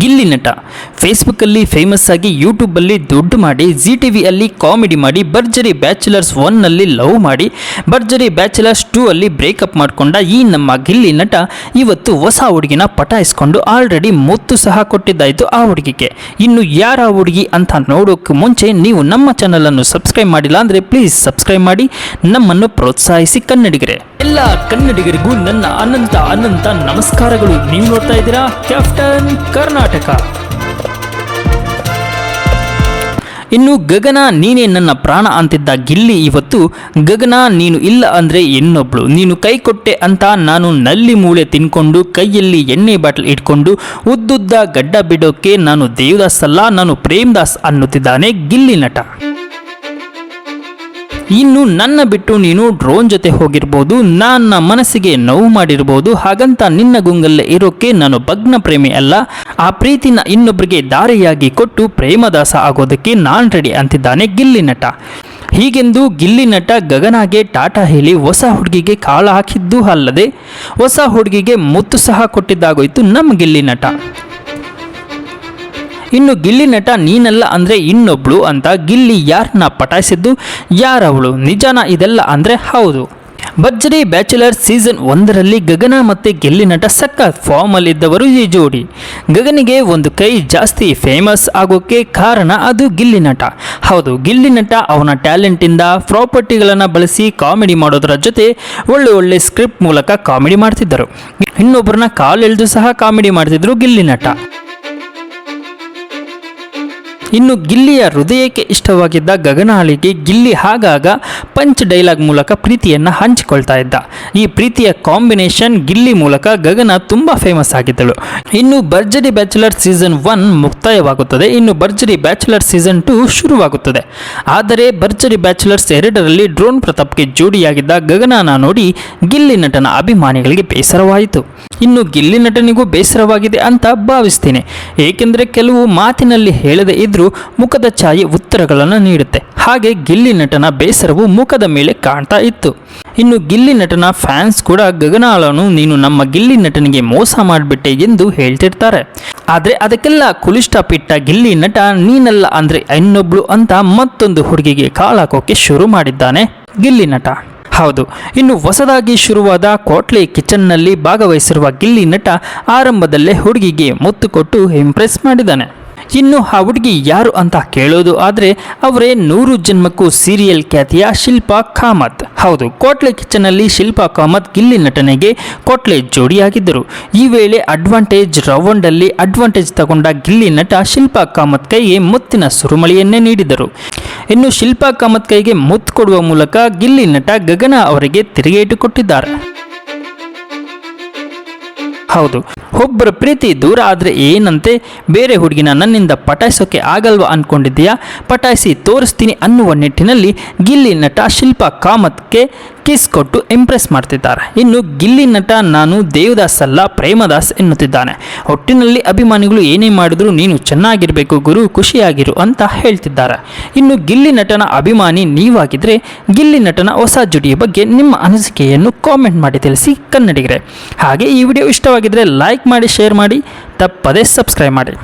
ಗಿಲ್ಲಿ ನಟ ಫೇಸ್ಬುಕ್ಕಲ್ಲಿ ಫೇಮಸ್ ಆಗಿ ಯೂಟ್ಯೂಬಲ್ಲಿ ದುಡ್ಡು ಮಾಡಿ ಜಿ ಟಿ ವಿಯಲ್ಲಿ ಕಾಮಿಡಿ ಮಾಡಿ ಭರ್ಜರಿ ಬ್ಯಾಚುಲರ್ಸ್ 1ನಲ್ಲಿ ಲವ್ ಮಾಡಿ ಭರ್ಜರಿ ಬ್ಯಾಚುಲರ್ಸ್ 2ಅಲ್ಲಿ ಬ್ರೇಕಪ್ ಮಾಡಿಕೊಂಡ ಈ ನಮ್ಮ ಗಿಲ್ಲಿ ನಟ ಇವತ್ತು ಹೊಸ ಹುಡುಗಿನ ಪಟಾಯಿಸ್ಕೊಂಡು ಆಲ್ರೆಡಿ ಮುತ್ತು ಸಹ ಕೊಟ್ಟಿದ್ದಾಯಿತು ಆ ಹುಡುಗಿಗೆ. ಇನ್ನು ಯಾರ ಹುಡುಗಿ ಅಂತ ನೋಡೋಕೆ ಮುಂಚೆ ನೀವು ನಮ್ಮ ಚಾನಲನ್ನು ಸಬ್ಸ್ಕ್ರೈಬ್ ಮಾಡಿಲ್ಲ ಅಂದರೆ ಪ್ಲೀಸ್ ಸಬ್ಸ್ಕ್ರೈಬ್ ಮಾಡಿ ನಮ್ಮನ್ನು ಪ್ರೋತ್ಸಾಹಿಸಿ ಕನ್ನಡಿಗರೇ. ಎಲ್ಲ ಕನ್ನಡಿಗರಿಗೂ ನನ್ನ ಅನಂತ ಅನಂತ ನಮಸ್ಕಾರಗಳು. ನೀವು ನೋಡ್ತಾ ಇದ್ದೀರಾ ಕ್ಯಾಪ್ಟನ್ ಕರ್ನಾಟಕ. ಇನ್ನು ಗಗನ ನೀನೇ ನನ್ನ ಪ್ರಾಣ ಅಂತಿದ್ದ ಗಿಲ್ಲಿ ಇವತ್ತು ಗಗನ ನೀನು ಇಲ್ಲ ಅಂದರೆ ಇನ್ನೊಬ್ಳು, ನೀನು ಕೈ ಕೊಟ್ಟೆ ಅಂತ ನಾನು ನಲ್ಲಿ ಮೂಳೆ ತಿನ್ಕೊಂಡು ಕೈಯಲ್ಲಿ ಎಣ್ಣೆ ಬಾಟಲ್ ಇಟ್ಕೊಂಡು ಉದ್ದುದ್ದ ಗಡ್ಡ ಬಿಡೋಕೆ ನಾನು ದೇವದಾಸ್ ಅಲ್ಲ, ನಾನು ಪ್ರೇಮದಾಸ್ ಅನ್ನುತ್ತಿದ್ದಾನೆ ಗಿಲ್ಲಿ ನಟ. ಇನ್ನು ನನ್ನ ಬಿಟ್ಟು ನೀನು ಡ್ರೋನ್ ಜೊತೆ ಹೋಗಿರ್ಬೋದು, ನನ್ನ ಮನಸ್ಸಿಗೆ ನೋವು ಮಾಡಿರ್ಬೋದು, ಹಾಗಂತ ನಿನ್ನ ಗುಂಗಲ್ಲೇ ಇರೋಕೆ ನಾನು ಭಗ್ನ ಪ್ರೇಮಿ ಅಲ್ಲ, ಆ ಪ್ರೀತಿನ ಇನ್ನೊಬ್ಬರಿಗೆ ದಾರಿಯಾಗಿ ಕೊಟ್ಟು ಪ್ರೇಮದಾಸ ಆಗೋದಕ್ಕೆ ನಾನು ರೆಡಿ ಅಂತಿದ್ದಾನೆ ಗಿಲ್ಲಿ ನಟ. ಹೀಗೆಂದು ಗಿಲ್ಲಿ ನಟ ಗಗನಾಗೆ ಟಾಟಾ ಹೇಳಿ ಹೊಸ ಹುಡುಗಿಗೆ ಕಾಳ ಹಾಕಿದ್ದು ಅಲ್ಲದೆ ಹೊಸ ಹುಡುಗಿಗೆ ಮುತ್ತು ಸಹ ಕೊಟ್ಟಿದ್ದಾಗೋಯ್ತು ನಮ್ಮ ಗಿಲ್ಲಿ ನಟ. ಇನ್ನು ಗಿಲ್ಲಿ ನಟ ನೀನಲ್ಲ ಅಂದರೆ ಇನ್ನೊಬ್ಳು ಅಂತ ಗಿಲ್ಲಿ ಯಾರನ್ನ ಪಟಾಯಿಸಿದ್ದು, ಯಾರವಳು, ನಿಜಾನ ಇದೆಲ್ಲ ಅಂದರೆ ಹೌದು. ಭರ್ಜರಿ ಬ್ಯಾಚುಲರ್ ಸೀಸನ್ 1ರಲ್ಲಿ ಗಗನ ಮತ್ತು ಗಿಲ್ಲಿ ನಟ ಸಖತ್ ಫಾರ್ಮಲ್ಲಿದ್ದವರು ಈ ಜೋಡಿ. ಗಗನಿಗೆ ಒಂದು ಕೈ ಜಾಸ್ತಿ ಫೇಮಸ್ ಆಗೋಕ್ಕೆ ಕಾರಣ ಅದು ಗಿಲ್ಲಿ ನಟ. ಹೌದು, ಗಿಲ್ಲಿ ನಟ ಅವನ ಟ್ಯಾಲೆಂಟಿಂದ ಪ್ರಾಪರ್ಟಿಗಳನ್ನು ಬಳಸಿ ಕಾಮಿಡಿ ಮಾಡೋದರ ಜೊತೆ ಒಳ್ಳೆ ಸ್ಕ್ರಿಪ್ಟ್ ಮೂಲಕ ಕಾಮಿಡಿ ಮಾಡ್ತಿದ್ದರು. ಇನ್ನೊಬ್ಬರನ್ನ ಕಾಲೆಳೆದು ಸಹ ಕಾಮಿಡಿ ಮಾಡ್ತಿದ್ರು ಗಿಲ್ಲಿ ನಟ. ಇನ್ನು ಗಿಲ್ಲಿಯ ಹೃದಯಕ್ಕೆ ಇಷ್ಟವಾಗಿದ್ದ ಗಗನಾಳಿಗೆ ಗಿಲ್ಲಿ ಆಗಾಗ ಪಂಚ್ ಡೈಲಾಗ್ ಮೂಲಕ ಪ್ರೀತಿಯನ್ನು ಹಂಚಿಕೊಳ್ತಾ ಇದ್ದ. ಈ ಪ್ರೀತಿಯ ಕಾಂಬಿನೇಷನ್ ಗಿಲ್ಲಿ ಮೂಲಕ ಗಗನ ತುಂಬ ಫೇಮಸ್ ಆಗಿದ್ದಳು. ಇನ್ನು ಭರ್ಜರಿ ಬ್ಯಾಚುಲರ್ ಸೀಸನ್ 1 ಮುಕ್ತಾಯವಾಗುತ್ತದೆ, ಇನ್ನು ಭರ್ಜರಿ ಬ್ಯಾಚುಲರ್ ಸೀಸನ್ 2 ಶುರುವಾಗುತ್ತದೆ. ಆದರೆ ಭರ್ಜರಿ ಬ್ಯಾಚುಲರ್ಸ್ 2ರಲ್ಲಿ ಡ್ರೋನ್ ಪ್ರತಾಪ್ಗೆ ಜೋಡಿಯಾಗಿದ್ದ ಗಗನನ ನೋಡಿ ಗಿಲ್ಲಿ ನಟನ ಅಭಿಮಾನಿಗಳಿಗೆ ಬೇಸರವಾಯಿತು. ಇನ್ನು ಗಿಲ್ಲಿ ನಟನಿಗೂ ಬೇಸರವಾಗಿದೆ ಅಂತ ಭಾವಿಸ್ತೀನಿ, ಏಕೆಂದರೆ ಕೆಲವು ಮಾತಿನಲ್ಲಿ ಹೇಳದೇ ಇದ್ದರೂ ಮುಖದ ಛಾಯೆ ಉತ್ತರಗಳನ್ನು ನೀಡುತ್ತೆ. ಹಾಗೆ ಗಿಲ್ಲಿ ನಟನ ಬೇಸರವು ಮುಖದ ಮೇಲೆ ಕಾಣ್ತಾ ಇತ್ತು. ಇನ್ನು ಗಿಲ್ಲಿ ನಟನ ಫ್ಯಾನ್ಸ್ ಕೂಡ ಗಗನಾಳನು ನೀನು ನಮ್ಮ ಗಿಲ್ಲಿ ನಟನಿಗೆ ಮೋಸ ಮಾಡಿಬಿಟ್ಟೆ ಎಂದು ಹೇಳ್ತಿರ್ತಾರೆ. ಆದರೆ ಅದಕ್ಕೆಲ್ಲ ಕುಲಿಸ್ಟಾಪ್ ಇಟ್ಟ ಗಿಲ್ಲಿ ನಟ ನೀನಲ್ಲ ಅಂದರೆ ಇನ್ನೊಬ್ಳು ಅಂತ ಮತ್ತೊಂದು ಹುಡುಗಿಗೆ ಕಾಳಾಕೋಕೆ ಶುರು ಮಾಡಿದ್ದಾನೆ ಗಿಲ್ಲಿ ನಟ. ಹೌದು, ಇನ್ನು ಹೊಸದಾಗಿ ಶುರುವಾದ ಕೋಟ್ಲೆ ಕಿಚನ್ನಲ್ಲಿ ಭಾಗವಹಿಸಿರುವ ಗಿಲ್ಲಿ ನಟ ಆರಂಭದಲ್ಲೇ ಹುಡುಗಿಗೆ ಮುತ್ತು ಕೊಟ್ಟು ಇಂಪ್ರೆಸ್ ಮಾಡಿದ್ದಾನೆ. ಇನ್ನು ಆ ಹುಡುಗಿ ಯಾರು ಅಂತ ಕೇಳೋದು ಆದರೆ ಅವರೇ 100 ಜನ್ಮಕ್ಕೂ ಸೀರಿಯಲ್ ಖ್ಯಾತಿಯ ಶಿಲ್ಪಾ ಕಾಮತ್. ಹೌದು, ಕೋಟ್ಲೆ ಕಿಚನ್ನಲ್ಲಿ ಶಿಲ್ಪಾ ಕಾಮತ್ ಗಿಲ್ಲಿ ನಟನೆಗೆ ಕೋಟ್ಲೆ ಜೋಡಿಯಾಗಿದ್ದರು. ಈ ವೇಳೆ ಅಡ್ವಾಂಟೇಜ್ ರೌಂಡಲ್ಲಿ ಅಡ್ವಾಂಟೇಜ್ ತಗೊಂಡ ಗಿಲ್ಲಿ ನಟ ಶಿಲ್ಪಾ ಕಾಮತ್ ಕೈಗೆ ಮುತ್ತಿನ ಸುರುಮಳೆಯನ್ನೇ ನೀಡಿದರು. ಇನ್ನು ಶಿಲ್ಪಾ ಕಾಮತ್ ಕೈಗೆ ಮುತ್ತು ಕೊಡುವ ಮೂಲಕ ಗಿಲ್ಲಿ ನಟ ಗಗನ ಅವರಿಗೆ ತಿರುಗೇಟು ಕೊಟ್ಟಿದ್ದಾರೆ. ಹೌದು, ಒಬ್ಬರ ಪ್ರೀತಿ ದೂರ ಆದರೆ ಏನಂತೆ, ಬೇರೆ ಹುಡುಗಿನ ನನ್ನಿಂದ ಪಟಾಯಿಸೋಕೆ ಆಗಲ್ವಾ ಅಂದ್ಕೊಂಡಿದ್ದೀಯಾ, ಪಟಾಯಿಸಿ ತೋರಿಸ್ತೀನಿ ಅನ್ನುವ ನಿಟ್ಟಿನಲ್ಲಿ ಗಿಲ್ಲಿ ನಟ ಶಿಲ್ಪಾ ಕಾಮತ್ಗೆ ಕಿಸ್ ಕೊಟ್ಟು ಇಂಪ್ರೆಸ್ ಮಾಡ್ತಿದ್ದಾರೆ. ಇನ್ನು ಗಿಲ್ಲಿ ನಟ ನಾನು ದೇವದಾಸ್ ಅಲ್ಲ ಪ್ರೇಮದಾಸ್ ಎನ್ನುತ್ತಿದ್ದಾನೆ. ಒಟ್ಟಿನಲ್ಲಿ ಅಭಿಮಾನಿಗಳು ಏನೇ ಮಾಡಿದ್ರು ನೀನು ಚೆನ್ನಾಗಿರಬೇಕು ಗುರು, ಖುಷಿಯಾಗಿರು ಅಂತ ಹೇಳ್ತಿದ್ದಾರೆ. ಇನ್ನು ಗಿಲ್ಲಿ ನಟನ ಅಭಿಮಾನಿ ನೀವಾಗಿದ್ದರೆ ಗಿಲ್ಲಿ ನಟನ ಹೊಸ ಜೋಡಿಯ ಬಗ್ಗೆ ನಿಮ್ಮ ಅನಿಸಿಕೆಯನ್ನು ಕಾಮೆಂಟ್ ಮಾಡಿ ತಿಳಿಸಿ ಕನ್ನಡಿಗರೇ. ಹಾಗೆ ಈ ವಿಡಿಯೋ ಇಷ್ಟವಾಗಿದ್ದರೆ ಲೈಕ್ ಮಾಡಿ, ಶೇರ್ ಮಾಡಿ, ತಪ್ಪದೇ ಸಬ್ಸ್ಕ್ರೈಬ್ ಮಾಡಿ.